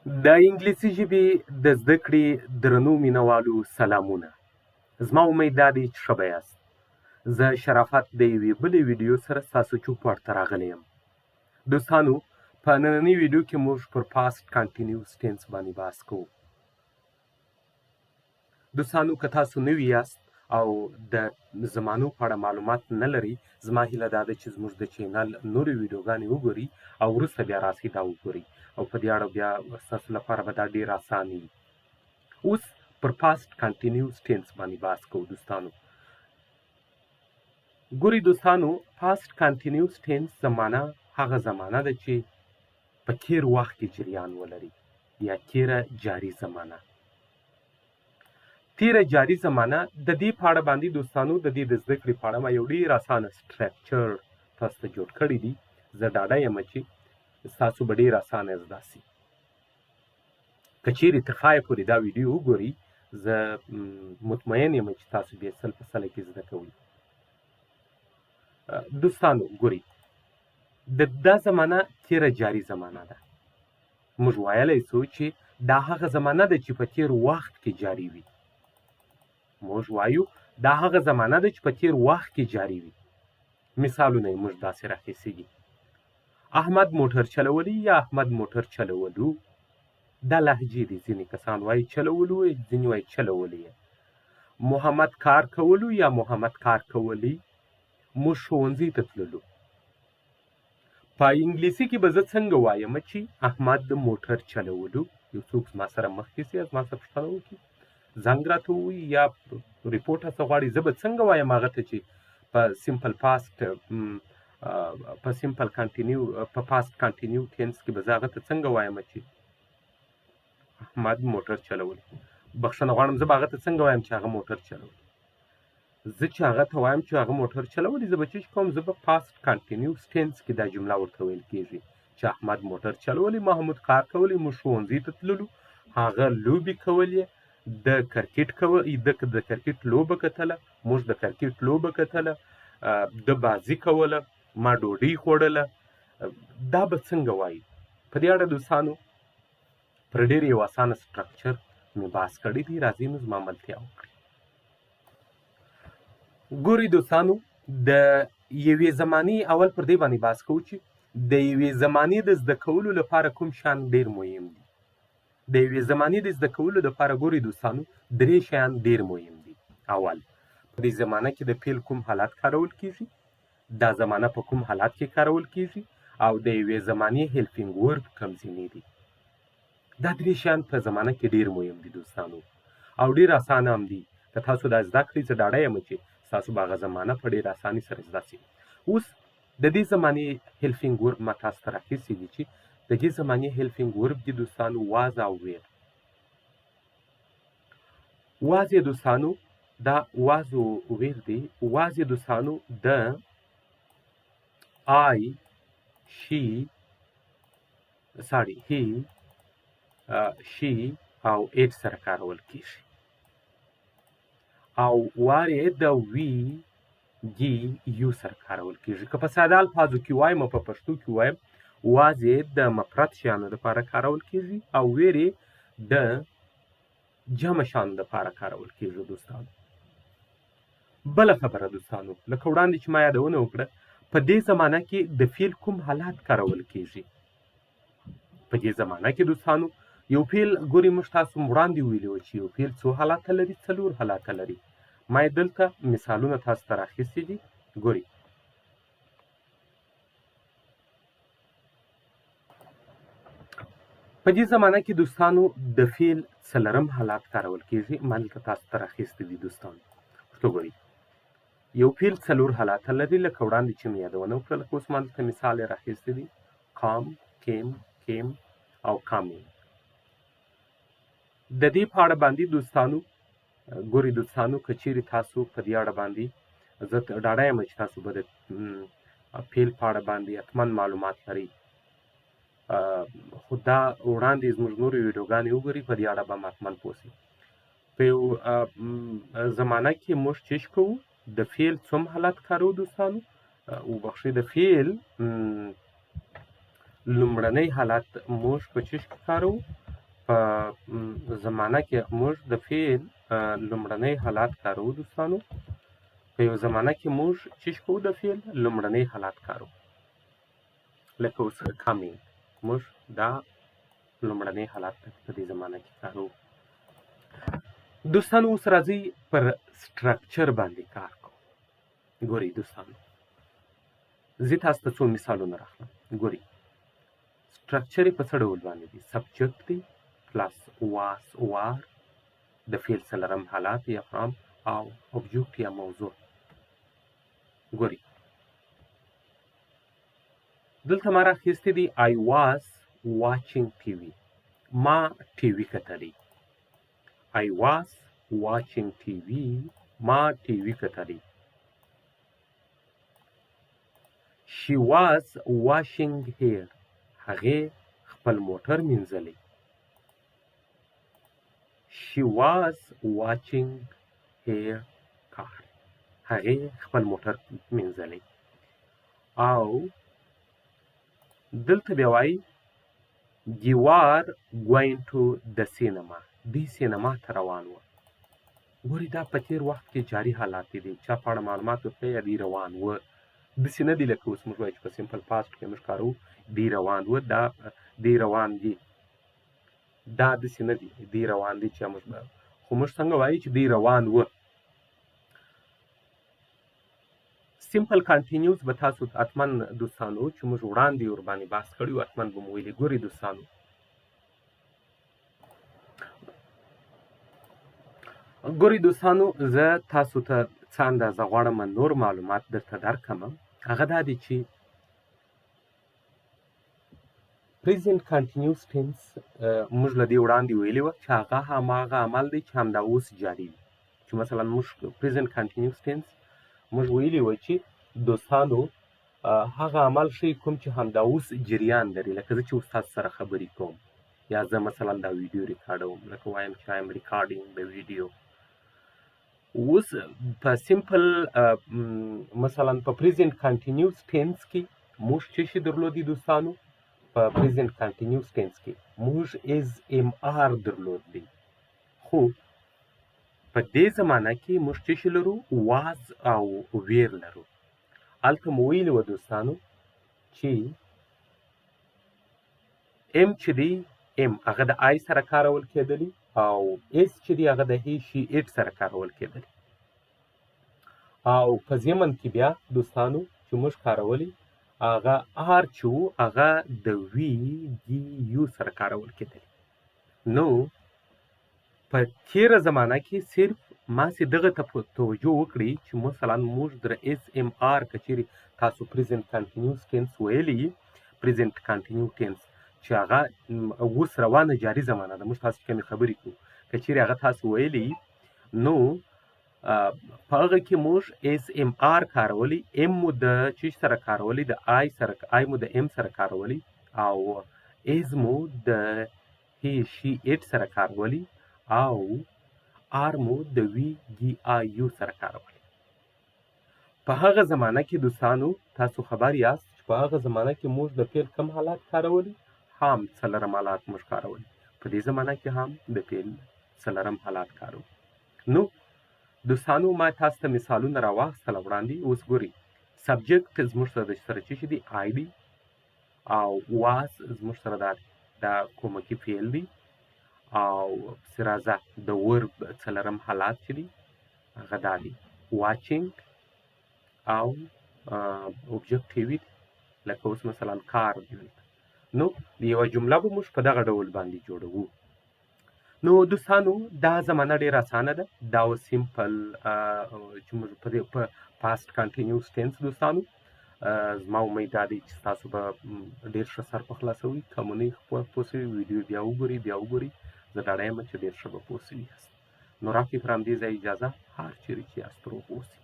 د انګلیسي ژبې د زده کړې درنو مینوالو سلامونه. زما امید دا دی چې ښه به یاست. زه شرافت د یوې بلې ویډیو سره ستاسو چوپړ ته راغلی یم. دوستانو، په نننۍ ویډیو کې موږ پر پاست کانټینیوس ټینس باندې بحث کوو. دوستانو، که تاسو نوي یاست او د زمانو په اړه معلومات نه لرئ، زما هیله دا ده چې زموږ د چینل نورې ویډیوګانې وګورئ او وروسته بیا راسئ دا وګورئ او په دې اړه بیا ستاسو لپاره به دا ډېر اسانه وي. اوس پر پاست کانټینیوس ټینس باندې بحث کوو. دوستانو ګورئ، دوستانو پاست کانټینیوس ټینس زمانه هغه زمانه ده چې په تیر وخت کې جریان ولري یا تیره جاري زمانه. تیره جاري زمانه د دې په اړه باندې دوستانو د دې د زده کړې په اړه ما یو ډېر اسانه سټرکچر تاسو ته جوړ کړی دی. زه ډاډه یم چې ستاسو به ډېر اسانه زده سي. که چیرې تر خایه پورې دا ویډیو وګورئ، زه مطمئن یم چې تاسو بیا سل په سله کې زده کوئ. دوستانو ګورئ، دا زمانه تیره جاري زمانه ده. موږ ویلی سو چې دا هغه زمانه ده چې په تیر وخت کې جاري وي. موږ وایو دا هغه زمانه ده چې په تیر وخت کې جاري وي. مثالونه یې موږ داسې راخیستي. احمد موټر چلولی یا احمد موټر چلولو. دا لهجې دي. ځینې کسان وایي چلولو، ځینې وایي چلولی. محمد کار کولو یا محمد کار کولی. موږ ښوونځي ته تللو. په انګلیسي کې به زه څنګه وایم چې احمد د موټر چلولو. یو څوک زما سره مخکې سي، زما سره پوښتنه وکړي، زنګ راته ووایي یا ریپورټ هڅه غواړي، زه به څنګه وایم هغه ته چې په سمپل پاست په سمپل کانټینیو په پاست کانټینیو ټینس کې به زه هغه ته څنګه وایم چې احمد موټر چلولی. بخښنه غواړم، زه به هغه ته څنګه وایم چې هغه موټر چلولی. زه چې هغه ته وایم چې هغه موټر چلولی، زه به څه کوم؟ زه به پاست کانټینیوس ټینس کې دا جمله ورته ویل کېږي چې احمد موټر چلولی، محمود کار کولی، موږ ښوونځي ته تللو، هغه لوبې کولې، د کرکټ د کرکټ لوبه کتله، موږ د کرکټ لوبه کتله، د بازي کوله، ما ډوډۍ خوړله. دا به څنګه وایي؟ په دې اړه دوستانو پر ډېر یو اسانه سټرکچر مې بحث کړی دی. راځئ نو زما ملتیا وکړئ. ګورئ دوستانو، د یوې زمانې اول پر دې باندې بحث کوو چې د یوې زمانې د زده کولو لپاره کوم شیان ډېر مهم دي. د یوې زمانې د زده کولو لپاره ګورئ دوستانو 3 شیان ډېر مهم دي. اول، په دې زمانه کې د فعل کوم حالت کارول کیږي، دا زمانه په کوم حالت کې کارول کیږي، او د یوې زمانې هیلپینګ ورب کوم ځینې دي. دا 3 شیان په زمانه کې ډېر مهم دي دوستانو، او ډېر اسانه هم دي. که تاسو دا زده کړئ، زه ډاډه یم چې تاسو به هغه زمانه په ډېر اسانۍ سره زده سي. اوس د دې زمانې هیلپینګ ورب ما تاسو ته راخیستي دي چې د دې زمانې هیلپینګ ورب دي دوستانو واز او ویر. واز یې دوستانو دا واز او ویر دی. واز یې دوستانو د آی، شي، هی، شي او ایټ سره کارول کیږي، او وار یې د وی، جی، یو سره کارول کیږي. که په ساده الفاظو کې وایم او په پښتو کې وایم، واز یې د مفرد شیانو لپاره کارول کیږي او ویر یې د جمع شیانو لپاره کارول کیږي دوستانو. بله خبره دوستانو، لکه وړاندې چې ما یادونه وکړه، په دې زمانه کې د فعل کوم حالات کارول کیږي. په دې زمانه کې دوستانو یو فعل، ګورئ موږ تاسو وړاندې ویلي وو چې یو فعل څو حالاته لري؟ 4 حالاته لري. ما یې دلته مثالونه تاسو ته راخیستي دي. ګورئ، په دې زمانه کې دوستانو د فعل 4م حالات کارول کیږي. ما دلته تاسو ته راخیستي دي دوستانو. پښتو ګورئ، یو فعل 4 حالاته لري، لکه وړاندې چې مې یادونه وکړه. لکه اوس ما دلته مثال یې راخیستی دی: کام، کیم، کیم او کامین. د دې په اړه باندې دوستانو ګورئ دوستانو، که چیرې تاسو په دې اړه باندې، زه ډاډه یم چې تاسو به د فعل په اړه باندې حتما معلومات لرئ، خو دا وړاندې زموږ نورې ویډیوګانې وګورئ، په دې اړه به حتما پوه سئ. په یو زمانه کې موږ چیش کوو؟ د فعل څوم حالت کارو دوستانو؟ وبخښئ، د فعل لومړنی حالت موږ په چیش کې کارو؟ په زمانه کې موږ د فعل لومړنی حالات کاروو دوستانو. په یو زمانه کې موږ څه کوو؟ د فعل لومړنی حالات کاروو. لکه اوس کامینګ، موږ دا لومړنی حالات په دې زمانه کې کاروو. دوستانو اوس راځئ پر سټرکچر باندې کار کوو. ګورئ دوستانو، زه تاسو ته څو مثالونه راخلم. ګورئ سټرکچر یې په څه ډول باندې دی؟ سبجکت دی پلس واس وار، د فعل څلرم حالات یا فرام او اوبجکت یا موضوع. ګورئ دلته ما راخیستی دی I was watching TV. ما ټي وي کتلی. I was watching TV. ما ټي وي کتلی. She was washing hair. هغې خپل موټر مینځلی. She was watching her car. هغې خپل موټر مینځلی. او دلته بیا وایي You are going to the cinema. دوی سینما ته روان وه. ګورې دا په تېر وخت کې جاري حالات دي. چا په اړه معلومات ورکوي یا دوی روان وه. داسې نه دي لکه اوس موږ وایو چې په سمپل پاسټ کې موږ کاروو دوی روان وه، دا دوی روان دي. دا داسې نه دي دوی روان دي چې موږ خو موږ څنګه وایو چې دوی روان وه. سمپل کانټینیوس به تاسو حتما دوستانو چې موږ وړاندې ورباندې بحث کړی وو حتما به مو ویلي. ګورئ دوستانو زه تاسو ته څه اندازه غواړم نور معلومات درته درکړم. هغه دا دی چې پریزنټ کانټینیوس ټینس موږ له دې وړاندې ویلي وه چې هغه هماغه عمل دی چې همدا اوس جاري وي. چې مثلا موږ پریزنټ کانټینیوس ټینس موږ ویلي وه چې دوستانو هغه عمل ښیي کوم چې همدا اوس جریان لري. لکه زه چې اوس تاسو سره خبرې کوم یا زه مثلا دا ویډیو ریکارډوم، لکه وایم چې I am recording the video. اوس په سمپل مثلا په پریزنټ کانټینیوس ټینس کې موږ څه شي درلودي دوستانو؟ په پریزنټ کانټینیوس ټینس کې موږ از ام آر درلودلی. خو په دې زمانه کې موږ څه شي لرو؟ واز او ویر لرو. هلته مو ویلي وه دوستانو چې ام چې دی ام هغه د آی سره کارول کېدلی او اس چې دی هغه د هی شي اټ سره کارول کېدلی. او په ضمن کې بیا دوستانو چې موږ کارولی هغه آر چې و هغه د وی ډي یو سره کارول کېدلی. نو په تېره زمانه کې صرف ماسې دغه ته توجه وکړئ چې مثلا موږ د اس ام آر که چیرې تاسو پریزنټ کانټینیوس ټینس ویلی پریزنټ کانټینیو ټینس چې هغه اوس روانه جاري زمانه ده. موږ تاسو کمې خبرې کوو. که چیرې هغه تاسو ویلی نو په هغه کې موږ اس ام آر کارولی، ام مو د چی سره کارولی؟ د آی سره، آی مو د ام سره کارولی او از مو د هی شي اټ سره کارولی او آر مو د وی ډي آی یو سره کارولی. په هغه زمانه کې دوستانو تاسو خبر یاست چې په هغه زمانه کې موږ د فعل کم حالات کارولی؟ هم څلرم حالات موږ کارولی. په دې زمانه کې هم د فعل څلرم حالات کارو. نو دوستانو ما تاسو ته مثالونه راواخیستل وړاندې. اوس ګورئ سبجکټ زموږ سره د سره څه شي دی؟ آی دی. او واس زموږ سره دا کومکي فعل دی. او پسې راځه د ورب څلرم حالات چې دی هغه دا دی واچینګ او اوبجکټیو دی. لکه اوس مثلا کار دی. نو یوه جمله به موږ په دغه ډول باندې جوړوو. نو دوستانو دا زمانه ډېره اسانه ده. دا و سمپل چې موږ په پاست کانټینیوس ټینس دوستانو زما امید دا دی چې تاسو به ډېر ښه سر په خلاصوئ. که مو نه پوه سوي ویډیو بیا وګورئ. زه ډاډه یم چې ډېر ښه به پوه سوي یاست. نو راکړئ پر همدې ځای اجازه هر چیرې چې یاست روغ اوسئ.